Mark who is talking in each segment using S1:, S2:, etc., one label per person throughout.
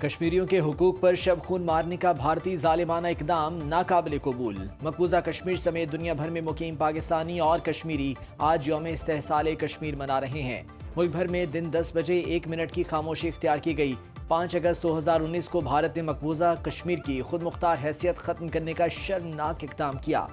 S1: کشمیریوں کے حقوق پر شب خون مارنے کا بھارتی ظالمانہ اقدام ناقابل قبول۔ مقبوضہ کشمیر سمیت دنیا بھر میں مقیم پاکستانی اور کشمیری آج یوم استحصال کشمیر منا رہے ہیں۔ ملک بھر میں دن 10 بجے 1 منٹ کی خاموشی اختیار کی گئی۔ 5 اگست 2019 کو بھارت نے مقبوضہ کشمیر کی خود مختار حیثیت ختم کرنے کا شرمناک اقدام کیا۔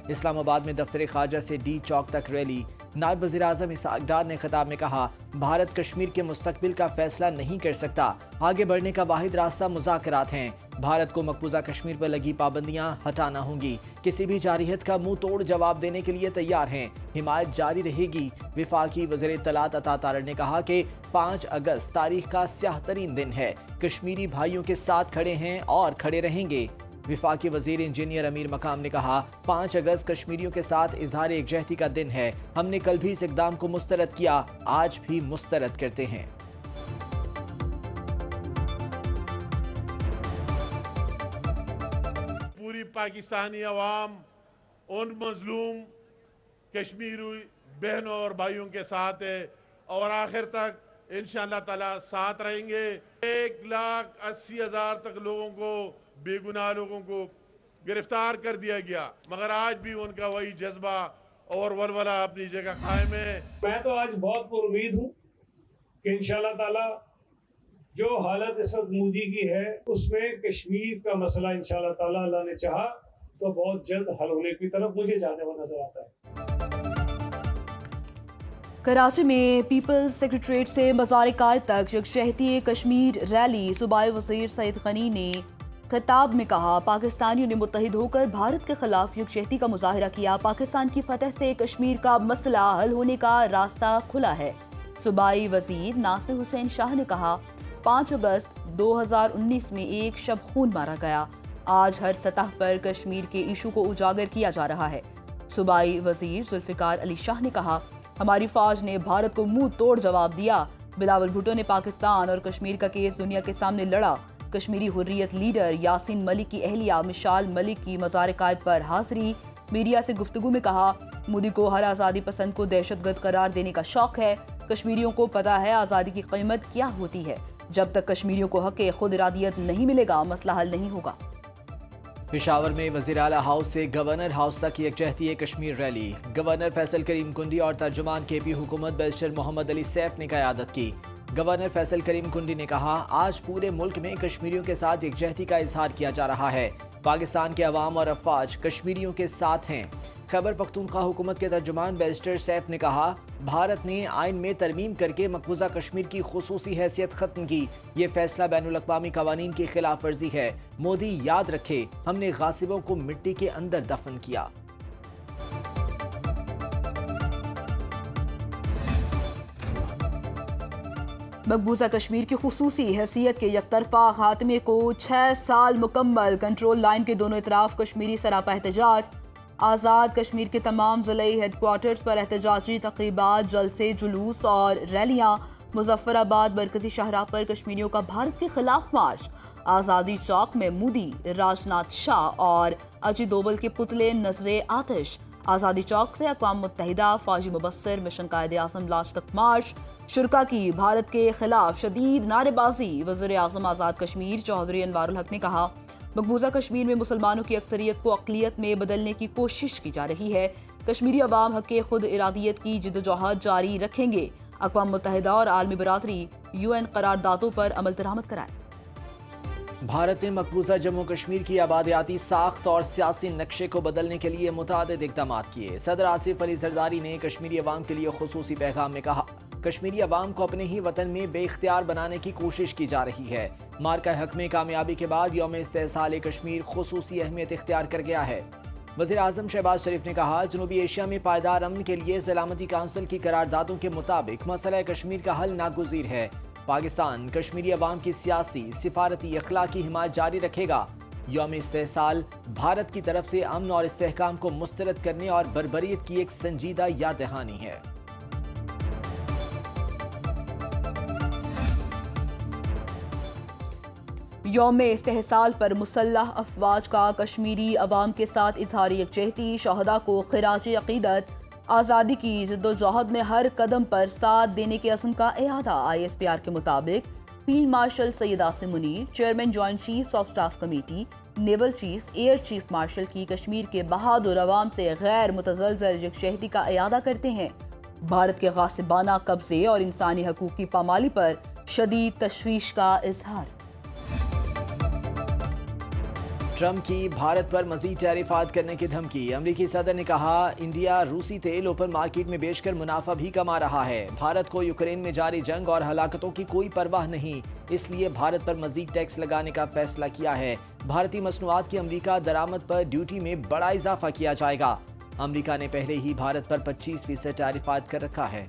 S1: اسلام آباد میں دفتر خارجہ سے ڈی چوک تک ریلی۔ نائب وزیر اعظم اسحاق ڈار نے خطاب میں کہا، بھارت کشمیر کے مستقبل کا فیصلہ نہیں کر سکتا۔ آگے بڑھنے کا واحد راستہ مذاکرات ہیں۔ بھارت کو مقبوضہ کشمیر پر لگی پابندیاں ہٹانا ہوں گی۔ کسی بھی جارحیت کا منہ توڑ جواب دینے کے لیے تیار ہیں۔ حمایت جاری رہے گی۔ وفاقی وزیر اطلاعات عطا تارڑ نے کہا کہ 5 اگست تاریخ کا سیاہ ترین دن ہے۔ کشمیری بھائیوں کے ساتھ کھڑے ہیں اور کھڑے رہیں گے۔ وفاقی وزیر انجینئر امیر مقام نے کہا، 5 اگست کشمیریوں کے ساتھ اظہار یکجہتی کا دن ہے۔ ہم نے کل بھی اس اقدام کو مسترد کیا، آج بھی مسترد کرتے ہیں۔
S2: پوری پاکستانی عوام ان مظلوم کشمیری بہنوں اور بھائیوں کے ساتھ ہے اور آخر تک انشاءاللہ تعالی ساتھ رہیں گے۔ 1,80,000 تک لوگوں کو، بے گناہ لوگوں کو گرفتار کر دیا گیا، مگر آج بھی ان کا وہی جذبہ اور ولولہ اپنی جگہ قائم ہے۔
S3: میں تو آج بہت پر امید ہوں کہ انشاءاللہ تعالی جو حالت اس وقت مودی کی ہے اس میں کشمیر کا مسئلہ انشاءاللہ تعالی اللہ نے چاہا تو بہت جلد حل ہونے کی طرف مجھے جانے والا نظر آتا ہے۔
S4: کراچی میں پیپلز سیکریٹریٹ سے مزار قائد تک یکجہتی کشمیر ریلی۔ صوبائی وزیر سعید غنی نے خطاب میں کہا، پاکستانیوں نے متحد ہو کر بھارت کے خلاف یکجہتی کا مظاہرہ کیا۔ پاکستان کی فتح سے کشمیر کا مسئلہ حل ہونے کا راستہ کھلا ہے۔ صوبائی وزیر ناصر حسین شاہ نے کہا، 5 اگست 2019 میں ایک شب خون مارا گیا۔ آج ہر سطح پر کشمیر کے ایشو کو اجاگر کیا جا رہا ہے۔ صوبائی وزیر ذوالفقار علی شاہ نے کہا، ہماری فوج نے بھارت کو منہ توڑ جواب دیا۔ بلاول بھٹو نے پاکستان اور کشمیر کا کیس دنیا کے سامنے لڑا۔ کشمیری حریت لیڈر یاسین ملک کی اہلیہ مشال ملک کی مزار قائد پر حاضری۔ میڈیا سے گفتگو میں کہا، مودی کو ہر آزادی پسند کو دہشت گرد قرار دینے کا شوق ہے۔ کشمیریوں کو پتہ ہے آزادی کی قیمت کیا ہوتی ہے۔ جب تک کشمیریوں کو حق خود ارادیت نہیں ملے گا، مسئلہ حل نہیں ہوگا۔
S1: پشاور میں وزیر اعلیٰ ہاؤس سے گورنر ہاؤس تک یکجہتی کشمیر ریلی۔ گورنر فیصل کریم کنڈی اور ترجمان کے پی حکومت بیرسٹر محمد علی سیف نے قیادت کی۔ گورنر فیصل کریم کنڈی نے کہا، آج پورے ملک میں کشمیریوں کے ساتھ یکجہتی کا اظہار کیا جا رہا ہے۔ پاکستان کے عوام اور افواج کشمیریوں کے ساتھ ہیں۔ خیبر پختونخوا حکومت کے ترجمان بیرسٹر سیف نے کہا، بھارت نے آئین میں ترمیم کر کے مقبوضہ کشمیر کی خصوصی حیثیت ختم کی۔ یہ فیصلہ بین الاقوامی قوانین کی خلاف ورزی ہے۔ مودی یاد رکھے، ہم نے غاصبوں کو مٹی کے اندر دفن کیا۔
S4: مقبوضہ کشمیر کی خصوصی حیثیت کے یک طرفہ خاتمے کو 6 سال مکمل۔ کنٹرول لائن کے دونوں اطراف کشمیری سراپا احتجاج۔ آزاد کشمیر کے تمام ضلعی ہیڈ کوارٹرز پر احتجاجی تقریبات، جلسے، جلوس اور ریلیاں۔ مظفر آباد مرکزی شاہراہ پر کشمیریوں کا بھارت کے خلاف مارچ۔ آزادی چوک میں مودی، راجناتھ شاہ اور اجیت دوول کے پتلے نظر آتش۔ آزادی چوک سے اقوام متحدہ، فوجی مبصر، مشن قائد اعظم لاج تک مارچ۔ شرکا کی بھارت کے خلاف شدید نعرے بازی۔ وزیر اعظم آزاد کشمیر چودھری انوار الحق نے کہا، مقبوضہ کشمیر میں مسلمانوں کی اکثریت کو اقلیت میں بدلنے کی کوشش کی جا رہی ہے۔ کشمیری عوام حق خود ارادیت کی جدوجہد جاری رکھیں گے۔ اقوام متحدہ اور عالمی برادری UN قراردادوں پر عمل درآمد کرائے۔
S1: بھارت نے مقبوضہ جموں کشمیر کی آبادیاتی ساخت اور سیاسی نقشے کو بدلنے کے لیے متعدد اقدامات کیے۔ صدر آصف علی زرداری نے کشمیری عوام کے لیے خصوصی پیغام میں کہا، کشمیری عوام کو اپنے ہی وطن میں بے اختیار بنانے کی کوشش کی جا رہی ہے۔ مارکہ حق میں کامیابی کے بعد یوم استحصال کشمیر خصوصی اہمیت اختیار کر گیا ہے۔ وزیر اعظم شہباز شریف نے کہا، جنوبی ایشیا میں پائیدار امن کے لیے سلامتی کونسل کی قراردادوں کے مطابق مسئلہ کشمیر کا حل ناگزیر ہے۔ پاکستان کشمیری عوام کی سیاسی، سفارتی، اخلاقی حمایت جاری رکھے گا۔ یوم استحصال بھارت کی طرف سے امن اور استحکام کو مسترد کرنے اور بربریت کی ایک سنجیدہ یاد دہانی ہے۔
S4: یوم استحصال پر مسلح افواج کا کشمیری عوام کے ساتھ اظہار یکجہتی۔ شہداء کو خراج عقیدت۔ آزادی کی جدوجہد میں ہر قدم پر ساتھ دینے کے عزم کا اعادہ۔ ISPR کے مطابق field marshal Syed Asim Munir, chairman joint chiefs of staff committee, naval chief, air chief marshal کی کشمیر کے بہادر عوام سے غیر متزلزل یکجہتی کا اعادہ کرتے ہیں۔ بھارت کے غاصبانہ قبضے اور انسانی حقوق کی پامالی پر شدید تشویش کا اظہار۔
S1: ٹرمپ کی بھارت پر مزید ٹیرف کرنے کی دھمکی۔ امریکی صدر نے کہا انڈیا روسی تیل اوپن مارکیٹ میں بیچ کر منافع بھی کما رہا ہے۔ بھارت کو یوکرین میں جاری جنگ اور ہلاکتوں کی کوئی پرواہ نہیں، اس لیے بھارت پر مزید ٹیکس لگانے کا فیصلہ کیا ہے۔ بھارتی مصنوعات کی امریکہ درآمد پر ڈیوٹی میں بڑا اضافہ کیا جائے گا۔ امریکہ نے پہلے ہی بھارت پر 25% ٹیرف عائد کر رکھا ہے۔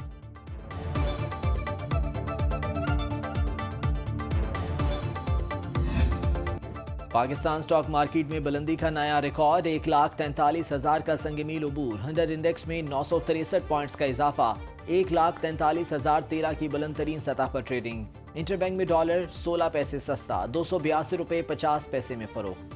S1: پاکستان سٹاک مارکیٹ میں بلندی کا نیا ریکارڈ، 1,43,000 کا سنگ میل عبور۔ 100 انڈیکس میں 963 پوائنٹس کا اضافہ، 1,43,013 کی بلند ترین سطح پر ٹریڈنگ۔ انٹر بینک میں ڈالر 16 پیسے سستا، 282 روپے 50 پیسے میں فروخت۔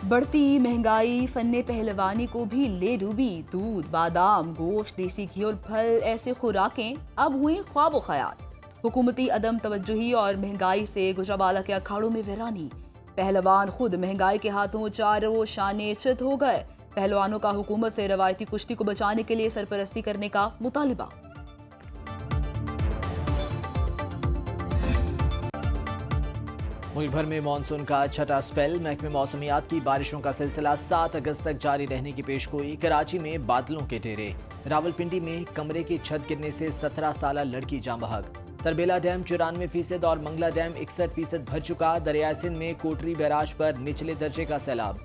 S4: بڑھتی مہنگائی فن پہلوانی کو بھی لے ڈوبی۔ دودھ، بادام، گوشت، دیسی گھی اور پھل ایسے خوراکیں اب ہوئیں خواب و خیال۔ حکومتی عدم توجہی اور مہنگائی سے گجرانوالہ کے اکھاڑوں میں ویرانی۔ پہلوان خود مہنگائی کے ہاتھوں چاروں شانے چت ہو گئے۔ پہلوانوں کا حکومت سے روایتی کشتی کو بچانے کے لیے سرپرستی کرنے کا مطالبہ۔
S1: ملک بھر میں مانسون کا چھٹا سپیل، محکمہ موسمیات کی بارشوں کا سلسلہ 7 اگست تک جاری رہنے کی پیشگوئی۔ کراچی میں بادلوں کے ڈیرے، راولپنڈی میں کمرے کی چھت گرنے سے 17 سالہ لڑکی جاں بحق۔ تربیلا ڈیم 94% اور منگلا ڈیم 61% بھر چکا۔ دریائے سندھ میں کوٹری بیراج پر نچلے درجے کا سیلاب۔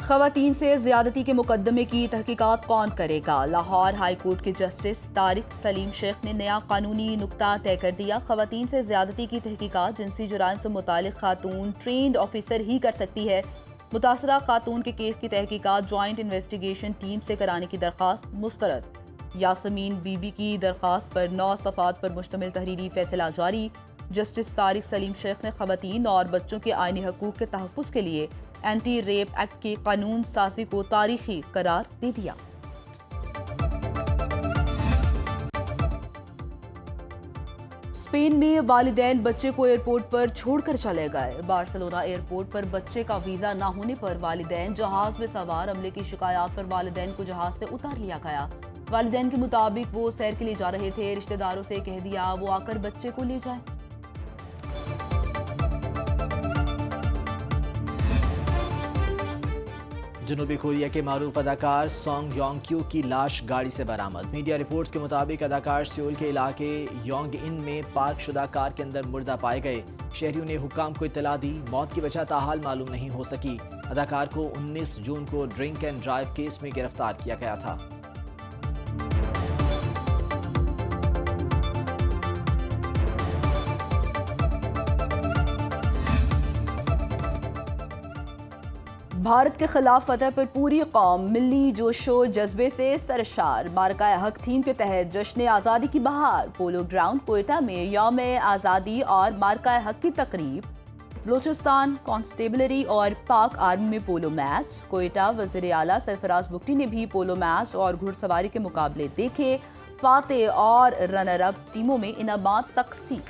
S4: خواتین سے زیادتی کے مقدمے کی تحقیقات کون کرے گا؟ لاہور ہائی کورٹ کے جسٹس طارق سلیم شیخ نے نیا قانونی نکتہ طے کر دیا۔ خواتین سے زیادتی کی تحقیقات جنسی جرائم سے متعلق خاتون ٹرینڈ آفیسر ہی کر سکتی ہے۔ متاثرہ خاتون کے کیس کی تحقیقات جوائنٹ انویسٹیگیشن ٹیم سے کرانے کی درخواست مسترد۔ یاسمین بی بی کی درخواست پر 9 صفحات پر مشتمل تحریری فیصلہ جاری۔ جسٹس طارق سلیم شیخ نے خواتین اور بچوں کے آئینی حقوق کے تحفظ کے لیے اینٹی ریپ ایکٹ کی قانون سازی کو تاریخی قرار دے دیا۔ اسپین میں والدین بچے کو ایئرپورٹ پر چھوڑ کر چلے گئے۔ بارسلونا ایئرپورٹ پر بچے کا ویزا نہ ہونے پر والدین جہاز میں سوار عملے کی شکایات پر والدین کو جہاز سے اتار لیا گیا۔ والدین کے مطابق وہ سیر کے لیے جا رہے تھے، رشتہ داروں سے کہہ دیا وہ آ کر بچے کو لے جائیں۔
S1: جنوبی کوریا کے معروف اداکار سونگ یونگ کیو کی لاش گاڑی سے برآمد۔ میڈیا رپورٹس کے مطابق اداکار سیول کے علاقے یونگ ان میں پارک شدہ کار کے اندر مردہ پائے گئے۔ شہریوں نے حکام کو اطلاع دی، موت کی وجہ تاحال معلوم نہیں ہو سکی۔ اداکار کو 19 جون کو ڈرنک اینڈ ڈرائیو کیس میں گرفتار کیا گیا تھا۔
S4: بھارت کے خلاف فتح پر پوری قوم ملی جوش و جذبے سے سرشار۔ مارکہ حق تھیم کے تحت جشن آزادی کی بہار، پولو گراؤنڈ کوئٹہ میں یوم آزادی اور مارکہ حق کی تقریب۔ بلوچستان کانسٹیبلری اور پاک آرمی میں پولو میچ۔ کوئٹہ وزیر اعلیٰ سرفراز بگٹی نے بھی پولو میچ اور گھڑ سواری کے مقابلے دیکھے۔ فاتح اور رنر اپ ٹیموں میں انعامات تقسیم۔